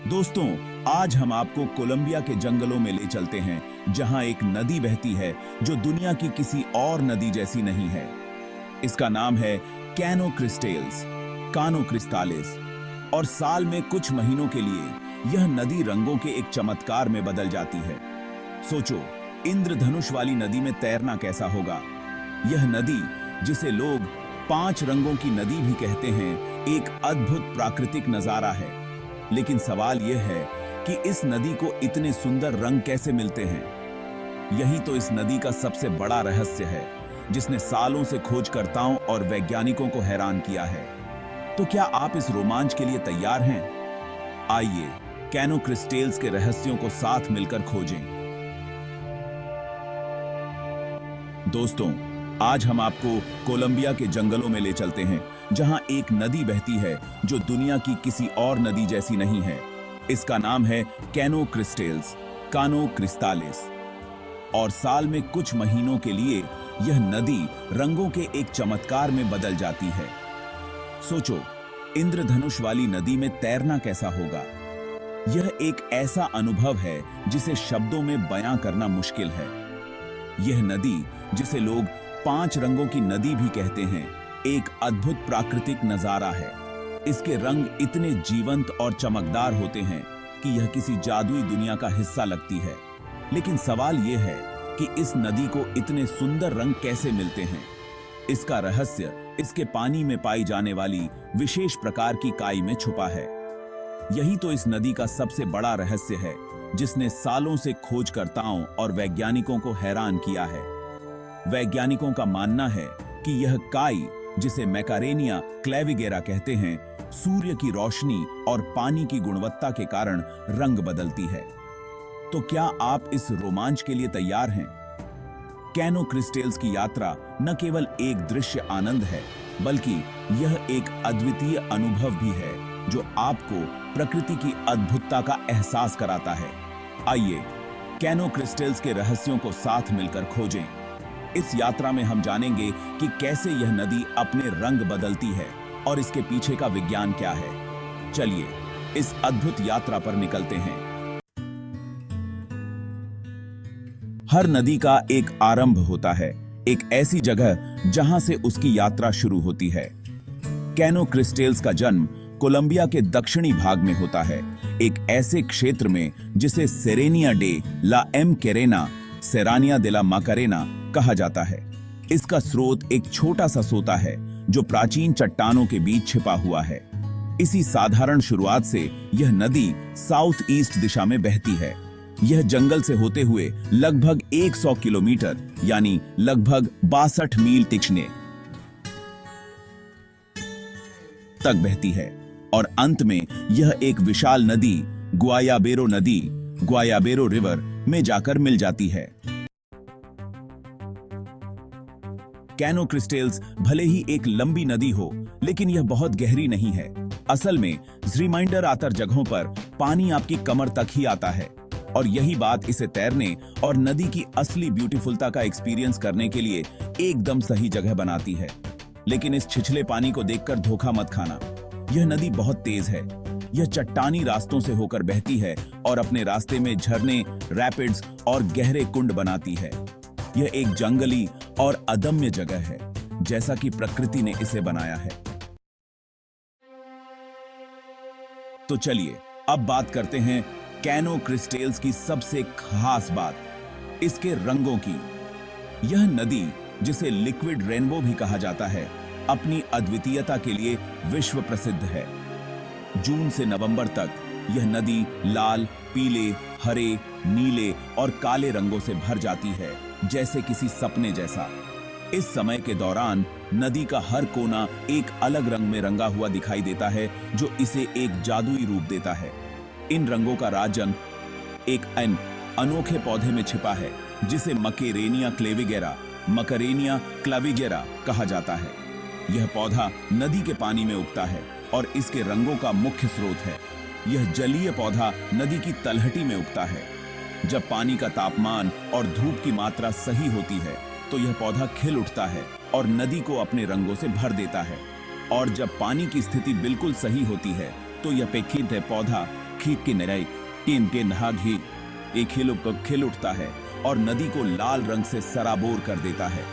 दोस्तों, आज हम आपको कोलंबिया के जंगलों में ले चलते हैं, जहां एक नदी बहती है जो दुनिया की किसी और नदी जैसी नहीं है। इसका नाम है कैनो क्रिस्टेल्स, कानो क्रिस्टालिस। और साल में कुछ महीनों के लिए यह नदी रंगों के एक चमत्कार में बदल जाती है। सोचो, इंद्रधनुष वाली नदी में तैरना कैसा होगा। यह नदी, जिसे लोग 5 रंगों की नदी भी कहते हैं, एक अद्भुत प्राकृतिक नजारा है। लेकिन सवाल यह है कि इस नदी को इतने सुंदर रंग कैसे मिलते हैं। यही तो इस नदी का सबसे बड़ा रहस्य है, जिसने सालों से खोजकर्ताओं और वैज्ञानिकों को हैरान किया है। तो क्या आप इस रोमांच के लिए तैयार हैं? आइए कैनो क्रिस्टल्स के रहस्यों को साथ मिलकर खोजें। दोस्तों, आज हम आपको कोलंबिया के जंगलों में ले चलते हैं, जहां एक नदी बहती है जो दुनिया की किसी और नदी जैसी नहीं है। इसका नाम है कैनो क्रिस्टल्स, कानो क्रिस्टालिस। और साल में कुछ महीनों के लिए यह नदी रंगों के एक चमत्कार में बदल जाती है। सोचो, इंद्रधनुष वाली नदी में तैरना कैसा होगा। यह एक ऐसा अनुभव है जिसे शब्दों में बयां करना मुश्किल है। यह नदी, जिसे लोग 5 रंगों की नदी भी कहते हैं, एक अद्भुत प्राकृतिक नजारा है। इसके रंग इतने जीवंत और चमकदार होते हैं कि यह किसी जादुई दुनिया का हिस्सा लगती है। लेकिन सवाल यह है कि इस नदी को इतने सुंदर रंग कैसे मिलते हैं। इसका रहस्य इसके पानी में पाई जाने वाली विशेष प्रकार की काई में छुपा है। यही तो इस नदी का सबसे बड़ा रहस्य है, जिसने सालों से खोजकर्ताओं और वैज्ञानिकों को हैरान किया है। वैज्ञानिकों का मानना है कि यह काई, जिसे मैकारेनिया क्लेविगेरा कहते हैं, सूर्य की रोशनी और पानी की गुणवत्ता के कारण रंग बदलती है। तो क्या आप इस रोमांच के लिए तैयार हैं? कैनो क्रिस्टल्स की यात्रा न केवल एक दृश्य आनंद है, बल्कि यह एक अद्वितीय अनुभव भी है, जो आपको प्रकृति की अद्भुतता का एहसास कराता है। आइए कैनो क्रिस्टल्स के रहस्यों को साथ मिलकर खोजें। इस यात्रा में हम जानेंगे कि कैसे यह नदी अपने रंग बदलती है और इसके पीछे का विज्ञान क्या है। चलिए इस अद्भुत यात्रा पर निकलते हैं। हर नदी का एक आरंभ होता है, एक ऐसी जगह जहां से उसकी यात्रा शुरू होती है। कैनो क्रिस्टल्स का जन्म कोलंबिया के दक्षिणी भाग में होता है, एक ऐसे क्षेत्र में जिसे सेरेनिया डे ला एम कैरेना, सेरानिया दे ला माकारेना कहा जाता है। इसका स्रोत एक छोटा सा सोता है जो प्राचीन चट्टानों के बीच छिपा हुआ है। इसी साधारण शुरुआत से यह नदी साउथ ईस्ट दिशा में बहती है। यह जंगल से होते हुए लगभग 100 किलोमीटर यानी लगभग 62 मील तिक्ने तक बहती है और अंत में यह एक विशाल नदी गुआयाबेरो नदी, गुआयाबेरो रिवर में जाकर मिल जाती है। कैनो क्रिस्टल्स भले ही एक लंबी नदी हो, लेकिन यह बहुत गहरी नहीं है। असल में रिमाइंडर आतर जगहों पर पानी आपकी कमर तक ही आता है, और यही बात इसे तैरने और नदी की असली ब्यूटीफुलता का एक्सपीरियंस करने के लिए एकदम सही जगह बनाती है। लेकिन इस छिछले पानी को देखकर धोखा मत खाना। यह नदी बहुत तेज है। यह चट्टानी रास्तों से होकर बहती है और अपने रास्ते में झरने, रैपिड्स और गहरे कुंड बनाती है। यह एक जंगली और अदम्य जगह है, जैसा कि प्रकृति ने इसे बनाया है। तो चलिए अब बात करते हैं कैनो क्रिस्टल्स की सबसे खास बात, इसके रंगों की। यह नदी, जिसे लिक्विड रेनबो भी कहा जाता है, अपनी अद्वितीयता के लिए विश्व प्रसिद्ध है। जून से नवंबर तक यह नदी लाल, पीले, हरे, नीले और काले रंगों से भर जाती है, जैसे किसी सपने जैसा। इस समय के दौरान नदी का हर कोना एक अलग रंग में रंगा हुआ दिखाई देता है, जो इसे एक जादुई रूप देता है। इन रंगों का राजन एक अनोखे पौधे में छिपा है, जिसे मकेरेनिया क्लेविगेरा, मकरेनिया क्लाविगेरा कहा जाता है। यह पौधा नदी के पानी में उगता है और इसके रंगों का मुख्य स्रोत है। यह जलीय पौधा नदी की तलहटी में उगता है। जब पानी का तापमान और धूप की मात्रा सही होती है, तो यह पौधा खिल उठता है और नदी को अपने रंगों से भर देता है। और जब पानी की स्थिति बिल्कुल सही होती है, तो यह पेखींत पौधा खींच के नराई टीम के नहा घी एक खिल उठता है और नदी को लाल रंग से सराबोर कर देता है।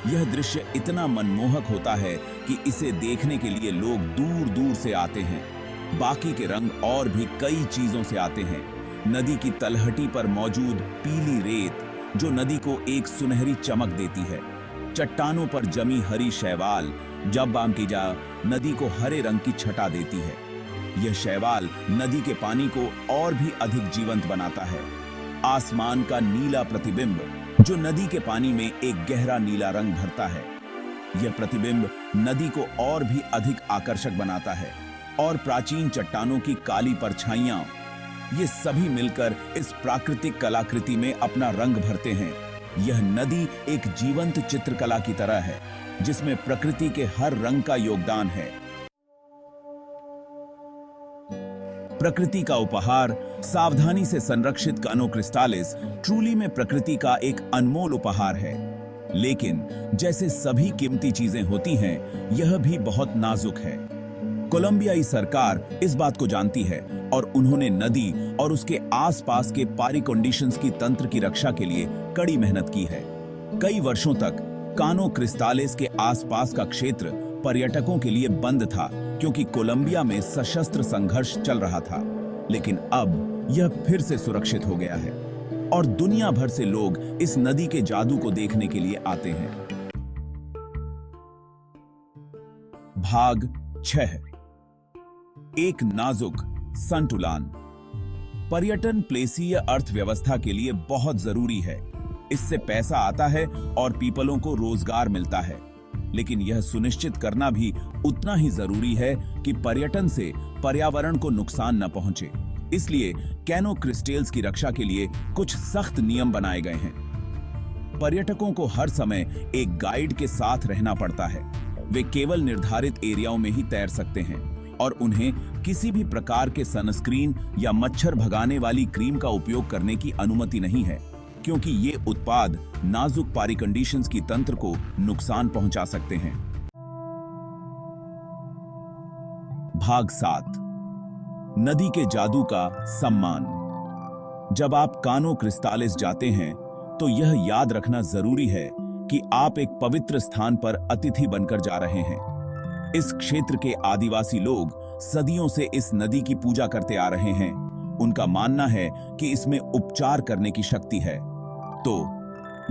यह दृश्य इतना मनमोहक होता है कि इसे देखने के लिए लोग दूर दूर से आते हैं। बाकी के रंग और भी कई चीजों से आते हैं। नदी की तलहटी पर मौजूद पीली रेत जो नदी को एक सुनहरी चमक देती है, चट्टानों पर जमी हरी शैवाल जब बाम की जा नदी को हरे रंग की छटा देती है। यह शैवाल नदी के पानी को और भी अधिक जीवंत बनाता है। आसमान का नीला प्रतिबिंब जो नदी के पानी में एक गहरा नीला रंग भरता है। यह प्रतिबिंब नदी को और भी अधिक आकर्षक बनाता है और प्राचीन चट्टानों की काली परछाइयां, ये सभी मिलकर इस प्राकृतिक कलाकृति में अपना रंग भरते हैं। यह नदी एक जीवंत चित्रकला की तरह है जिसमें प्रकृति के हर रंग का योगदान है। प्रकृति का उपहार, सावधानी से संरक्षित कानो क्रिस्टालिस ट्रूली में प्रकृति का एक अनमोल उपहार है। लेकिन जैसे सभी कीमती चीजें होती हैं, यह भी बहुत नाजुक है। कोलंबियाई सरकार इस बात को जानती है और उन्होंने नदी और उसके आसपास के पारी कंडीशंस की तंत्र की रक्षा के लिए कड़ी मेहनत की है। कई वर्षों तक कानो क्रिस्टालिस के आसपास का क्षेत्र पर्यटकों के लिए बंद था क्योंकि कोलंबिया में सशस्त्र संघर्ष चल रहा था। लेकिन अब यह फिर से सुरक्षित हो गया है और दुनिया भर से लोग इस नदी के जादू को देखने के लिए आते हैं। भाग 6। एक नाजुक संतुलन। पर्यटन प्लेसीय अर्थव्यवस्था के लिए बहुत जरूरी है। इससे पैसा आता है और पीपलों को रोजगार मिलता है। लेकिन यह सुनिश्चित करना भी उतना ही जरूरी है कि पर्यटन से पर्यावरण को नुकसान न पहुंचे। इसलिए कैनो क्रिस्टल्स की रक्षा के लिए कुछ सख्त नियम बनाए गए हैं। पर्यटकों को हर समय एक गाइड के साथ रहना पड़ता है। वे केवल निर्धारित एरियाओं में ही तैर सकते हैं और उन्हें किसी भी प्रकार के सनस्क्रीन या मच्छर भगाने वाली क्रीम का उपयोग करने की अनुमति नहीं है, क्योंकि ये उत्पाद नाजुक पारी कंडीशंस की तंत्र को नुकसान पहुंचा सकते हैं। भाग 7। नदी के जादू का सम्मान। जब आप कानो क्रिस्टालिस जाते हैं तो यह याद रखना जरूरी है कि आप एक पवित्र स्थान पर अतिथि बनकर जा रहे हैं। इस क्षेत्र के आदिवासी लोग सदियों से इस नदी की पूजा करते आ रहे हैं। उनका मानना है कि इसमें उपचार करने की शक्ति है। तो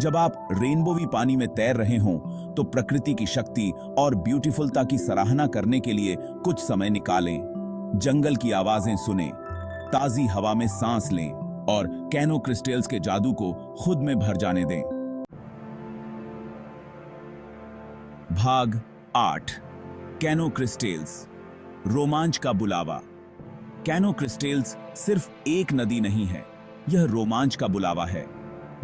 जब आप रेनबोवी पानी में तैर रहे हों तो प्रकृति की शक्ति और ब्यूटीफुलता की सराहना करने के लिए कुछ समय निकालें। जंगल की आवाजें सुनें, ताजी हवा में सांस लें और कैनो क्रिस्टल्स के जादू को खुद में भर जाने दें। भाग 8। कैनो क्रिस्टल्स, रोमांच का बुलावा। कैनो क्रिस्टल्स सिर्फ एक नदी नहीं है, यह रोमांच का बुलावा है।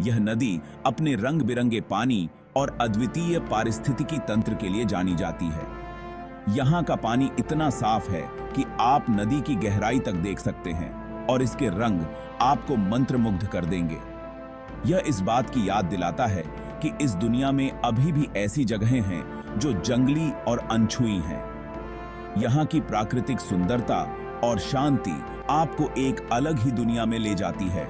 यह नदी अपने रंग बिरंगे पानी और अद्वितीय पारिस्थितिकी तंत्र के लिए जानी जाती है। यहाँ का पानी इतना साफ है कि आप नदी की गहराई तक देख सकते हैं और इसके रंग आपको मंत्रमुग्ध कर देंगे। यह इस बात की याद दिलाता है कि इस दुनिया में अभी भी ऐसी जगहें हैं जो जंगली और अनछुई हैं। यहाँ की प्राकृतिक सुंदरता और शांति आपको एक अलग ही दुनिया में ले जाती है।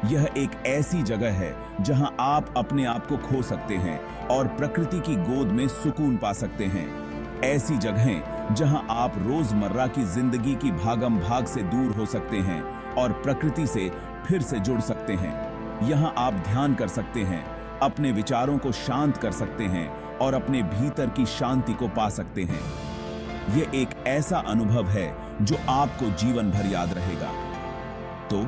यह एक ऐसी जगह है जहां आप अपने आप को खो सकते हैं और प्रकृति की गोद में सुकून पा सकते हैं। ऐसी जगहें जहां आप रोजमर्रा की जिंदगी की भागम भाग से दूर हो सकते हैं और प्रकृति से फिर से जुड़ सकते हैं। यहां आप ध्यान कर सकते हैं, अपने विचारों को शांत कर सकते हैं और अपने भीतर की शांति को पा सकते हैं। यह एक ऐसा अनुभव है जो आपको जीवन भर याद रहेगा। तो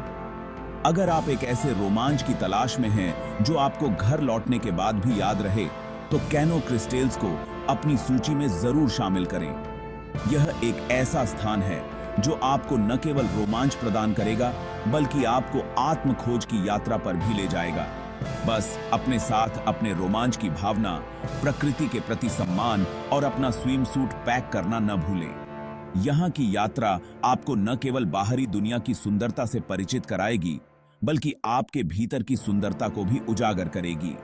अगर आप एक ऐसे रोमांच की तलाश में हैं जो आपको घर लौटने के बाद भी याद रहे, तो कैनो क्रिस्टल्स को अपनी सूची में जरूर शामिल करें। यह एक ऐसा स्थान है जो आपको न केवल रोमांच प्रदान करेगा, बल्कि आपको आत्म खोज की यात्रा पर भी ले जाएगा। बस अपने साथ अपने रोमांच की भावना, प्रकृति के प्रति सम्मान और अपना स्विम सूट पैक करना न भूलें। यहाँ की यात्रा आपको न केवल बाहरी दुनिया की सुंदरता से परिचित कराएगी, बल्कि आपके भीतर की सुंदरता को भी उजागर करेगी।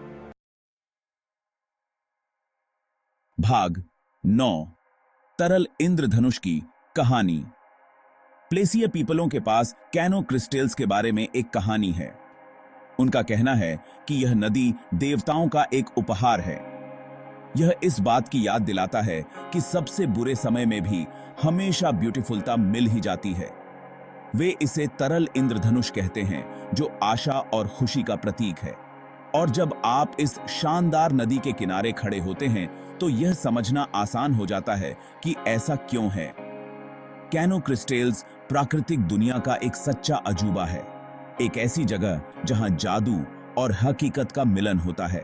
भाग 9। तरल इंद्रधनुष की कहानी। प्लेसिया पीपलों के पास कैनो क्रिस्टल्स के बारे में एक कहानी है। उनका कहना है कि यह नदी देवताओं का एक उपहार है। यह इस बात की याद दिलाता है कि सबसे बुरे समय में भी हमेशा ब्यूटीफुलता मिल ही जाती है। वे इसे तरल इंद्रधनुष कहते हैं, जो आशा और खुशी का प्रतीक है। और जब आप इस शानदार नदी के किनारे खड़े होते हैं तो यह समझना आसान हो जाता है कि ऐसा क्यों है। कैनो क्रिस्टल्स प्राकृतिक दुनिया का एक सच्चा अजूबा है, एक ऐसी जगह जहां जादू और हकीकत का मिलन होता है।